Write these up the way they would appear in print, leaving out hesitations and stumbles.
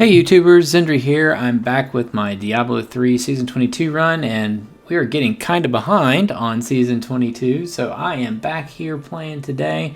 Hey YouTubers, Zindrey here. I'm back with my Diablo 3 Season 22 run, and we are getting kind of behind on Season 22, so I am back here playing today.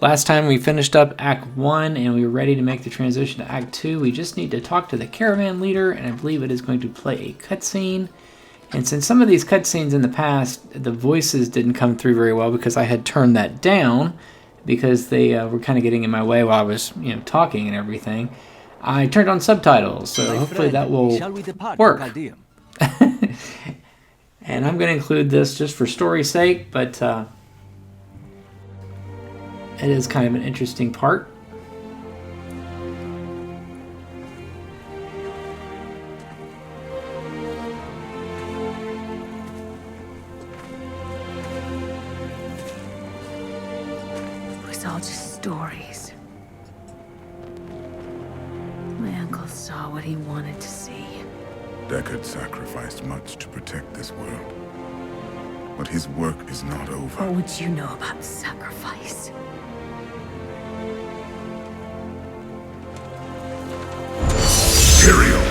Last time we finished up Act 1 and we were ready to make the transition to Act 2. We just need to talk to the caravan leader, and I believe it is going to play a cutscene. And since some of these cutscenes in the past, the voices didn't come through very well because I had turned that down because they were kind of getting in my way while I was talking and everything. I turned on subtitles, so hopefully that will work. And I'm going to include this just for story's sake, but it is kind of an interesting part. It was all just stories. My uncle saw what he wanted to see. Deckard sacrificed much to protect this world. But his work is not over. What would you know about sacrifice? Tyrael,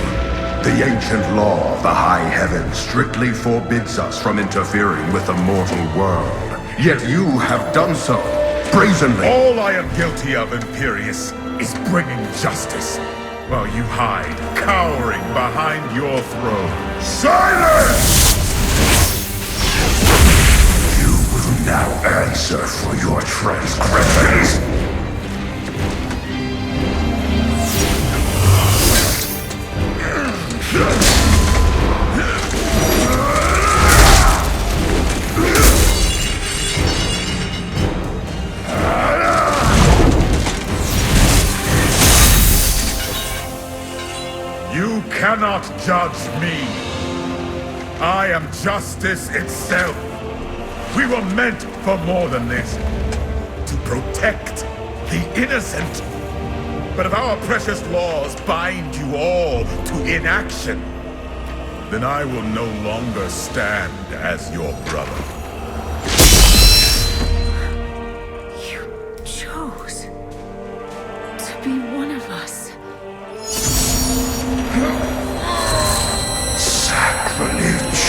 the ancient law of the high heavens strictly forbids us from interfering with the mortal world. Yet you have done so, brazenly. All I am guilty of, Imperius, is bringing justice, while you hide, cowering behind your throne. Silence! You will now answer for your transgressions. You cannot judge me. I am justice itself. We were meant for more than this. To protect the innocent. But if our precious laws bind you all to inaction, then I will no longer stand as your brother. You chose to be one of us. Sacrilege.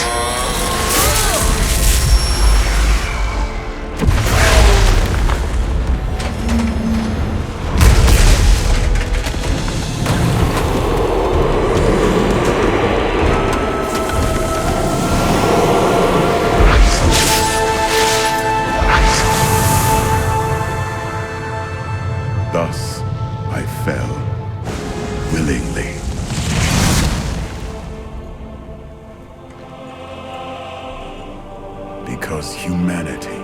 Thus, I fell willingly. Because humanity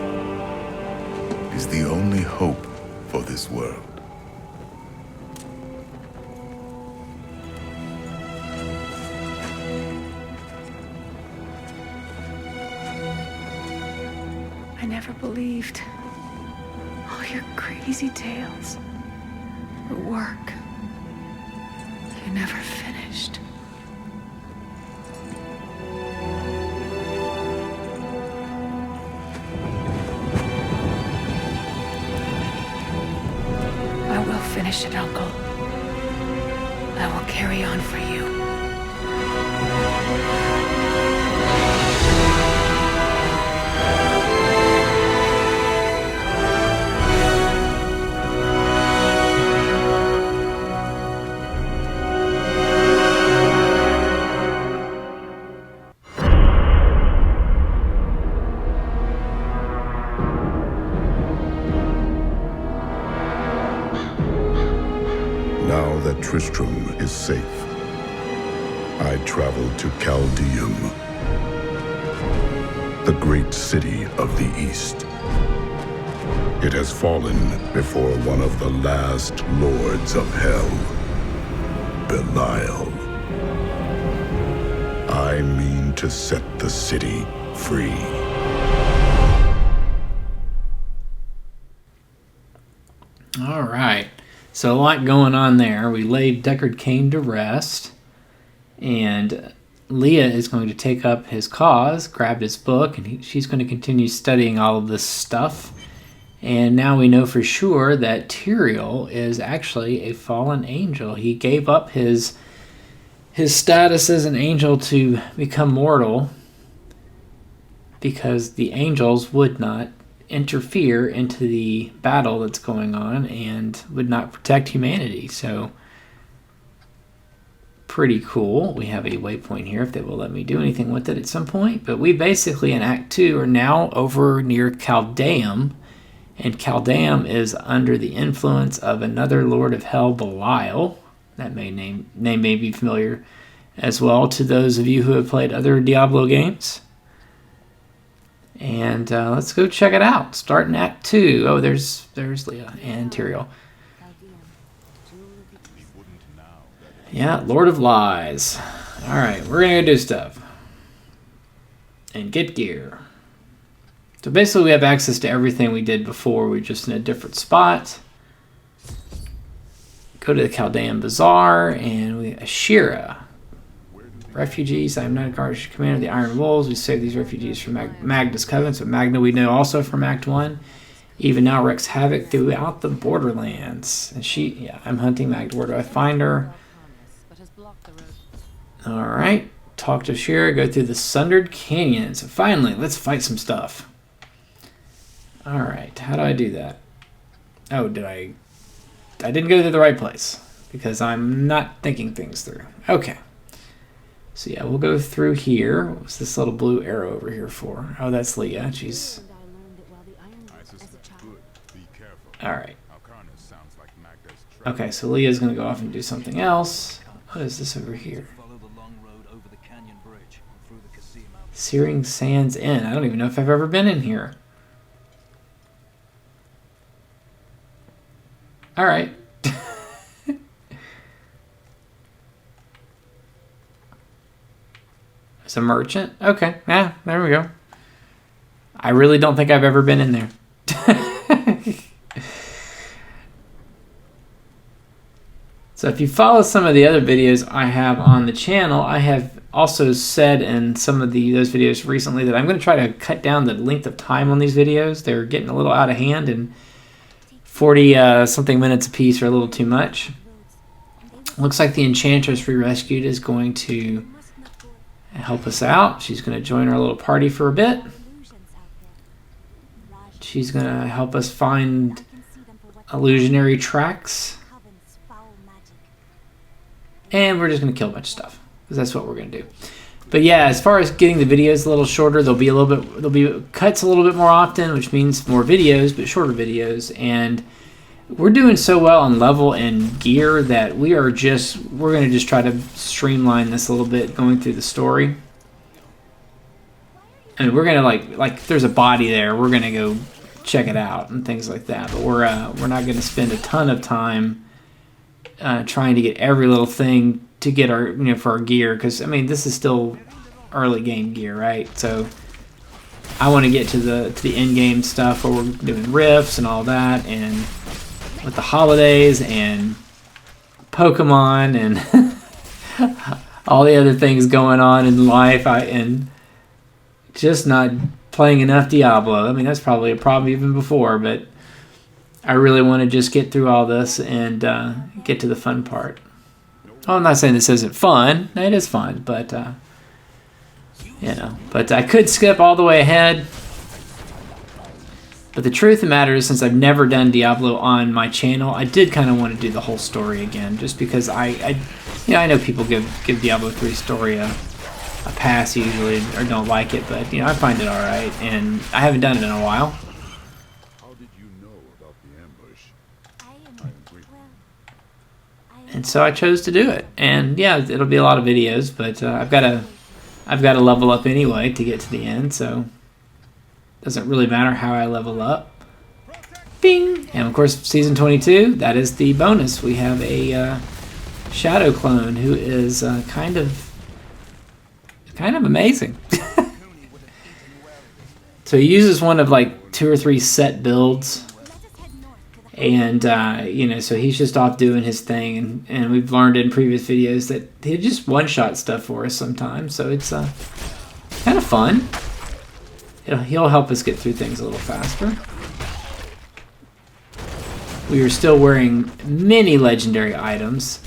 is the only hope for this world. I never believed all your crazy tales. The work you never finished. I will finish it, Uncle. I will carry on for you. Now that Tristram is safe, I travel to Caldeum, the great city of the East. It has fallen before one of the last lords of hell, Belial. I mean to set the city free. All right. So a lot going on there. We laid Deckard Cain to rest, and Leah is going to take up his cause, grabbed his book, and she's going to continue studying all of this stuff. And now we know for sure that Tyrael is actually a fallen angel. He gave up his status as an angel to become mortal because the angels would not interfere into the battle that's going on and would not protect humanity. So pretty cool. We have a waypoint here if they will let me do anything with it at some point. But we basically in Act 2 are now over near Caldeum. And Caldeum is under the influence of another Lord of Hell, Belial. That name may be familiar as well to those of you who have played other Diablo games. And let's go check it out. Start in Act 2. Oh, there's Leah and Tyrael. Yeah, Lord of Lies. Alright, we're going to go do stuff. And get gear. So basically we have access to everything we did before. We're just in a different spot. Go to the Caldeum Bazaar and we Ashira. Refugees. I am not a guard commander of the Iron Wolves. We save these refugees from Magna's Coven. So Magna we know also from Act 1. Even now wreaks havoc throughout the borderlands. And I'm hunting Magna. Where do I find her? Alright. Talk to Ashira. Go through the Sundered Canyon. So finally, let's fight some stuff. Alright, how do I do that? Oh, I didn't go to the right place because I'm not thinking things through. Okay. So yeah, we'll go through here. What's this little blue arrow over here for? Oh, that's Leah. She's... Alright. Okay, so Leah's going to go off and do something else. What is this over here? Searing Sands Inn. I don't even know if I've ever been in here. Alright. It's a merchant? Okay. Yeah, there we go. I really don't think I've ever been in there. So if you follow some of the other videos I have on the channel, I have also said in some of those videos recently that I'm going to try to cut down the length of time on these videos. They're getting a little out of hand and 40 something minutes a piece are a little too much. Looks like the Enchantress we rescued is going to help us out. She's going to join our little party for a bit. She's going to help us find illusionary tracks. And we're just going to kill a bunch of stuff because that's what we're going to do. But yeah, as far as getting the videos a little shorter, there'll be cuts a little bit more often, which means more videos, but shorter videos. And we're doing so well on level and gear that we're going to just try to streamline this a little bit going through the story. I mean, we're going to like if there's a body there, we're going to go check it out and things like that. But we're not going to spend a ton of time trying to get every little thing to get our, for our gear, because I mean this is still early game gear, right? So I want to get to the end game stuff where we're doing rifts and all that, and with the holidays and Pokemon and all the other things going on in life, and just not playing enough Diablo. I mean that's probably a problem even before, but I really want to just get through all this and get to the fun part. Oh, I'm not saying this isn't fun. It is fun, but but I could skip all the way ahead. But the truth of the matter is, since I've never done Diablo on my channel, I did kind of want to do the whole story again, just because I know people give Diablo 3 story a pass usually, or don't like it, but I find it all right, and I haven't done it in a while. And so I chose to do it, and yeah, it'll be a lot of videos, but I've got to level up anyway to get to the end, so it doesn't really matter how I level up. Bing! And of course, season 22, that is the bonus. We have a shadow clone who is kind of amazing. So he uses one of like 2 or 3 set builds. And, so he's just off doing his thing. And we've learned in previous videos that he just one-shot stuff for us sometimes. So it's kind of fun. He'll help us get through things a little faster. we are still wearing many legendary items.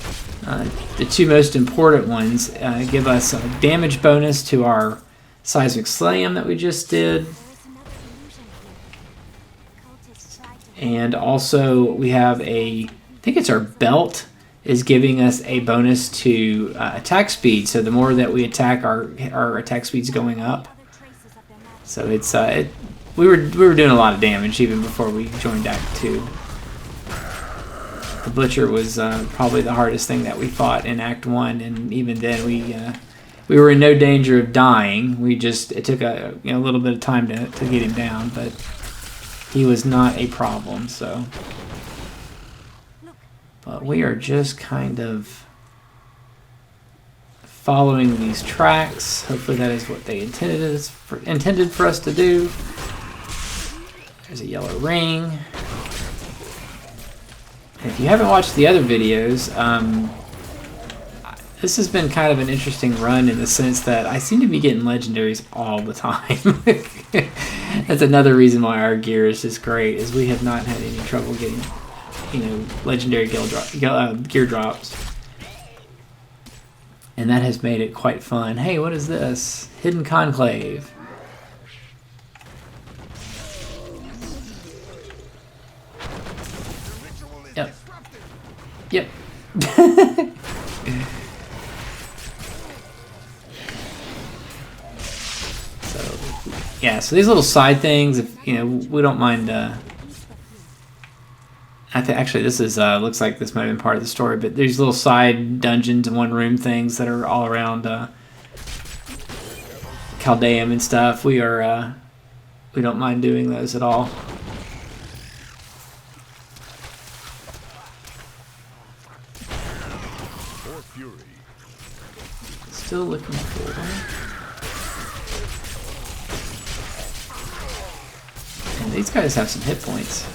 The two most important ones give us a damage bonus to our seismic slam that we just did. And also we have I think it's our belt is giving us a bonus to attack speed. So the more that we attack, our attack speed's going up. So it's we were doing a lot of damage even before we joined Act 2. The Butcher was probably the hardest thing that we fought in Act 1, and even then we were in no danger of dying. It took a little bit of time to get him down, but he was not a problem. So, but we are just kind of following these tracks. Hopefully that is what they intended for us to do. There's a yellow ring. If you haven't watched the other videos, this has been kind of an interesting run in the sense that I seem to be getting legendaries all the time. That's another reason why our gear is just great, is we have not had any trouble getting, legendary gear drops. And that has made it quite fun. Hey, what is this? Hidden Conclave. Yep. So these little side things, if we don't mind. Actually, this is looks like this might have been part of the story, but there's little side dungeons and one-room things that are all around Caldeum and stuff. We don't mind doing those at all. Still looking for them. And these guys have some hit points.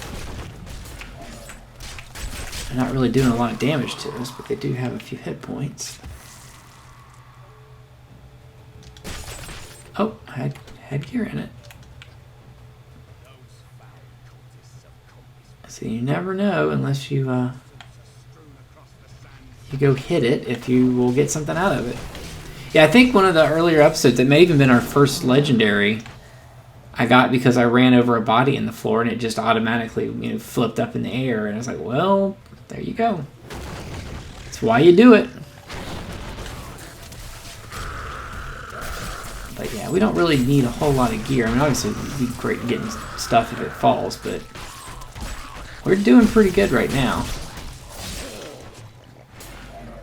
They're not really doing a lot of damage to us, but they do have a few hit points. Oh, had gear in it. So you never know unless you go hit it if you will get something out of it. Yeah, I think one of the earlier episodes, it may even been our first legendary, I got because I ran over a body in the floor and it just automatically flipped up in the air, and I was like, well, there you go. That's why you do it. But yeah, we don't really need a whole lot of gear. I mean, obviously it'd be great getting stuff if it falls, but we're doing pretty good right now.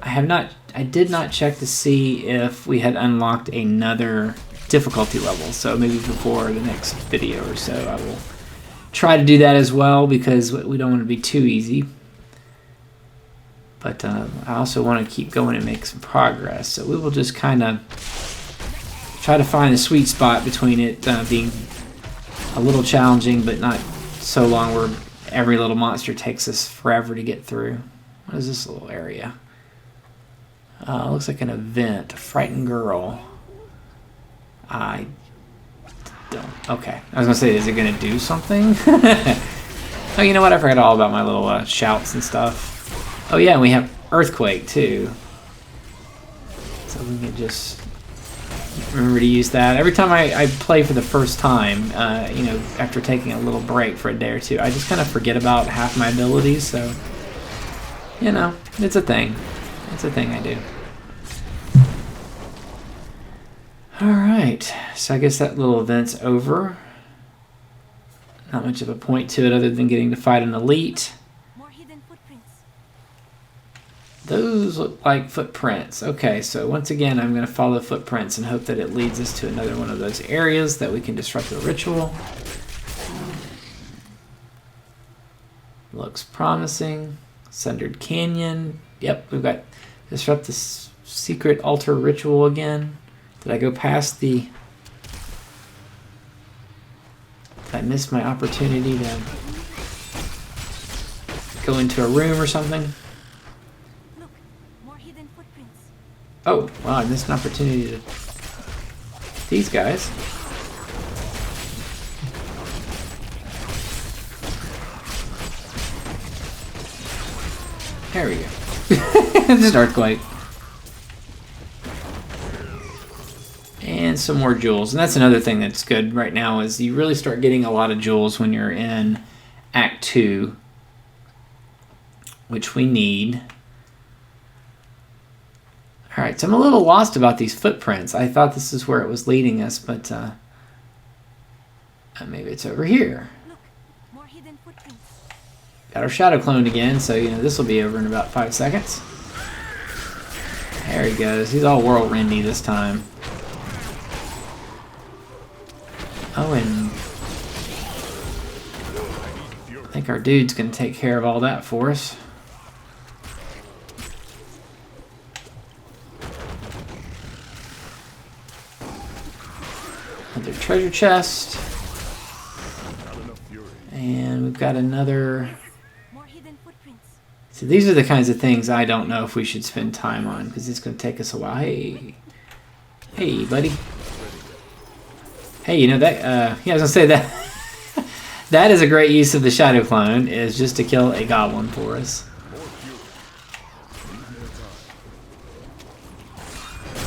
I did not check to see if we had unlocked another difficulty level, so maybe before the next video or so I will try to do that as well, because we don't want to be too easy. But I also want to keep going and make some progress, so we will just kind of try to find a sweet spot between it being a little challenging but not so long where every little monster takes us forever to get through. What is this little area? Looks like an event. A frightened girl. I don't. Okay. I was going to say, is it going to do something? Oh, you know what? I forgot all about my little shouts and stuff. Oh, yeah, and we have Earthquake, too. So we can just remember to use that. Every time I play for the first time, after taking a little break for a day or two, I just kind of forget about half my abilities, so, it's a thing. It's a thing I do. Alright, so I guess that little event's over. Not much of a point to it other than getting to fight an elite. More hidden footprints. Those look like footprints. Okay, so once again I'm going to follow footprints and hope that it leads us to another one of those areas that we can disrupt the ritual. Looks promising. Sundered Canyon. Yep, we've got disrupt the secret altar ritual again. Did I go past the... Did I miss my opportunity to go into a room or something? Look, more hidden footprints. Oh, wow, I missed an opportunity to... These guys. There we go. Just earthquake. And some more jewels. And that's another thing that's good right now is you really start getting a lot of jewels when you're in Act 2. Which we need. Alright, so I'm a little lost about these footprints. I thought this is where it was leading us, but maybe it's over here. Look, more hidden footprints. Got our shadow clone again, so you know this will be over in about 5 seconds. There he goes. He's all whirlwindy this time. Oh, and I think our dude's gonna take care of all that for us. Another treasure chest. And we've got another. More hidden footprints. So these are the kinds of things I don't know if we should spend time on because it's going to take us a while. Hey. Hey, buddy. Hey, you know that, yeah, I was going to say that. That is a great use of the shadow clone, is just to kill a goblin for us.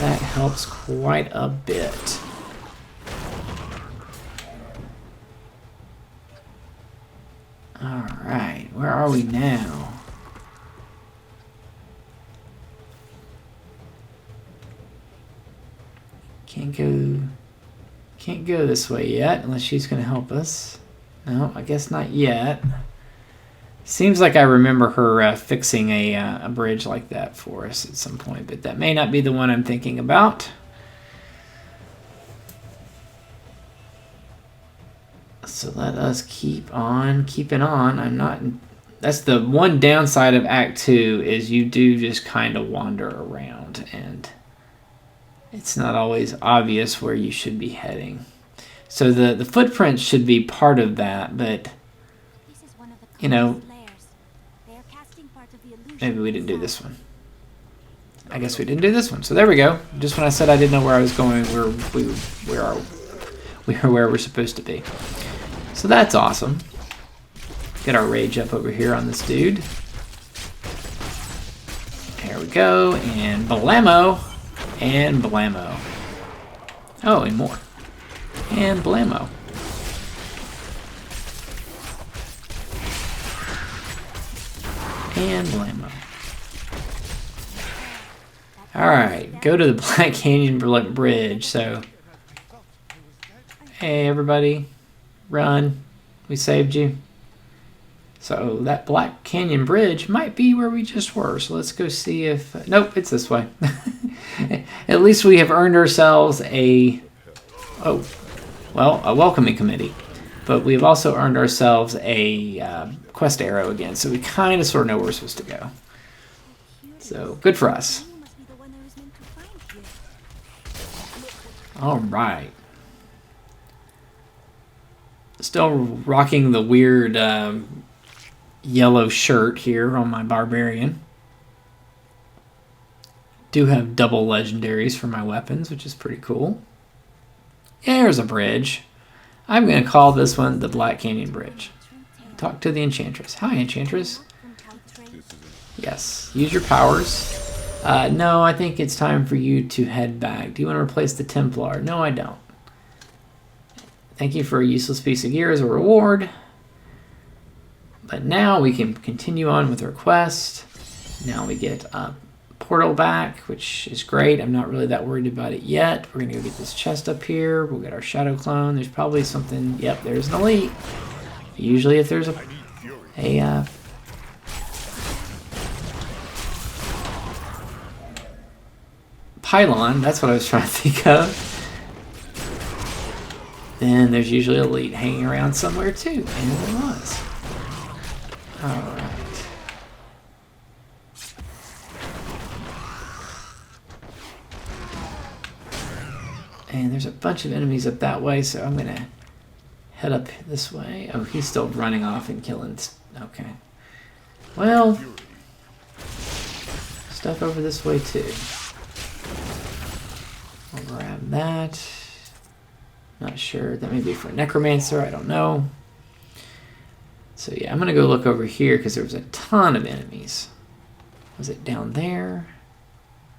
That helps quite a bit. Alright, where are we now? Can't go this way yet, unless she's going to help us. No, I guess not yet. Seems like I remember her fixing a bridge like that for us at some point, but that may not be the one I'm thinking about. So let us keep on keeping on. I'm not. That's the one downside of Act 2 is you do just kind of wander around and it's not always obvious where you should be heading. So the footprints should be part of that, but This is one of the you know, layers. They are casting part of the illusion. maybe we didn't do this one. I guess we didn't do this one. So there we go. Just when I said I didn't know where I was going, we are where we're supposed to be. So that's awesome. Get our rage up over here on this dude. There we go. And blammo. And blammo. Oh, and more. And blammo. And blammo. Alright, go to the Black Canyon Bridge. So, hey everybody, run. We saved you. So that Black Canyon Bridge might be where we just were. So let's go see if... nope, it's this way. At least we have earned ourselves a... oh, well, a welcoming committee. But we've also earned ourselves a quest arrow again. So we kind of sort of know where we're supposed to go. So good for us. You must be the one I was meant to find here. All right. Still rocking the weird yellow shirt here on my barbarian. Do have double legendaries for my weapons, which is pretty cool. There's a bridge. I'm going to call this one the Black Canyon Bridge. Talk to the Enchantress. Hi, Enchantress. Yes, use your powers. No, I think it's time for you to head back. Do you want to replace the Templar? No, I don't. Thank you for a useless piece of gear as a reward. But now we can continue on with our quest. Now we get a portal back, which is great. I'm not really that worried about it yet. We're going to go get this chest up here. We'll get our shadow clone. There's probably something. Yep, there's an elite. Usually if there's a pylon, that's what I was trying to think of. Then there's usually a elite hanging around somewhere too, and there was. Alright. And there's a bunch of enemies up that way, so I'm gonna head up this way. Oh, he's still running off and killing. Okay. Well, stuff over this way too. I'll grab that. Not sure. That may be for a necromancer. I don't know. So yeah, I'm going to go look over here because there was a ton of enemies. Was it down there?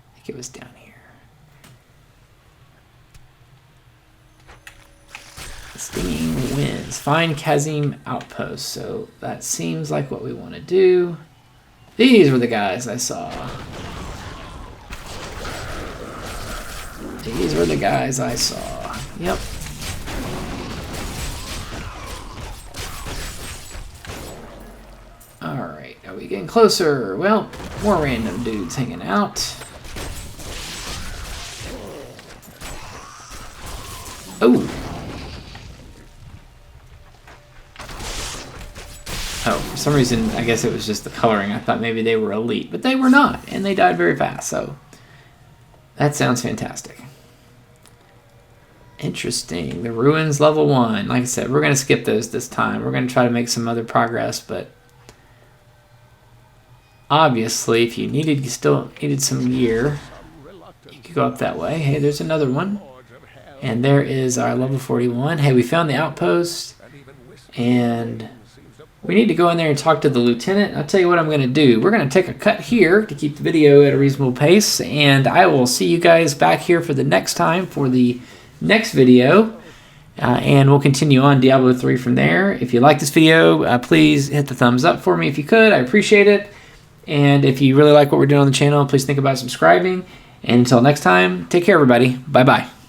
I think it was down here. Stinging winds. Find Caldeum outpost. So that seems like what we want to do. These were the guys I saw. These were the guys I saw. Yep. Alright, are we getting closer? Well, more random dudes hanging out. Oh! Oh, for some reason, I guess it was just the coloring. I thought maybe they were elite, but they were not, and they died very fast, so that sounds fantastic. Interesting. The ruins level 1. Like I said, we're going to skip those this time. We're going to try to make some other progress, but obviously, if you still needed some gear, you could go up that way. Hey, there's another one. And there is our level 41. Hey, we found the outpost, and we need to go in there and talk to the lieutenant. I'll tell you what I'm going to do. We're going to take a cut here to keep the video at a reasonable pace, and I will see you guys back here for the next time for the next video, and we'll continue on Diablo 3 from there. If you like this video, please hit the thumbs up for me if you could. I appreciate it. And if you really like what we're doing on the channel, please think about subscribing. And until next time, take care, everybody. Bye-bye.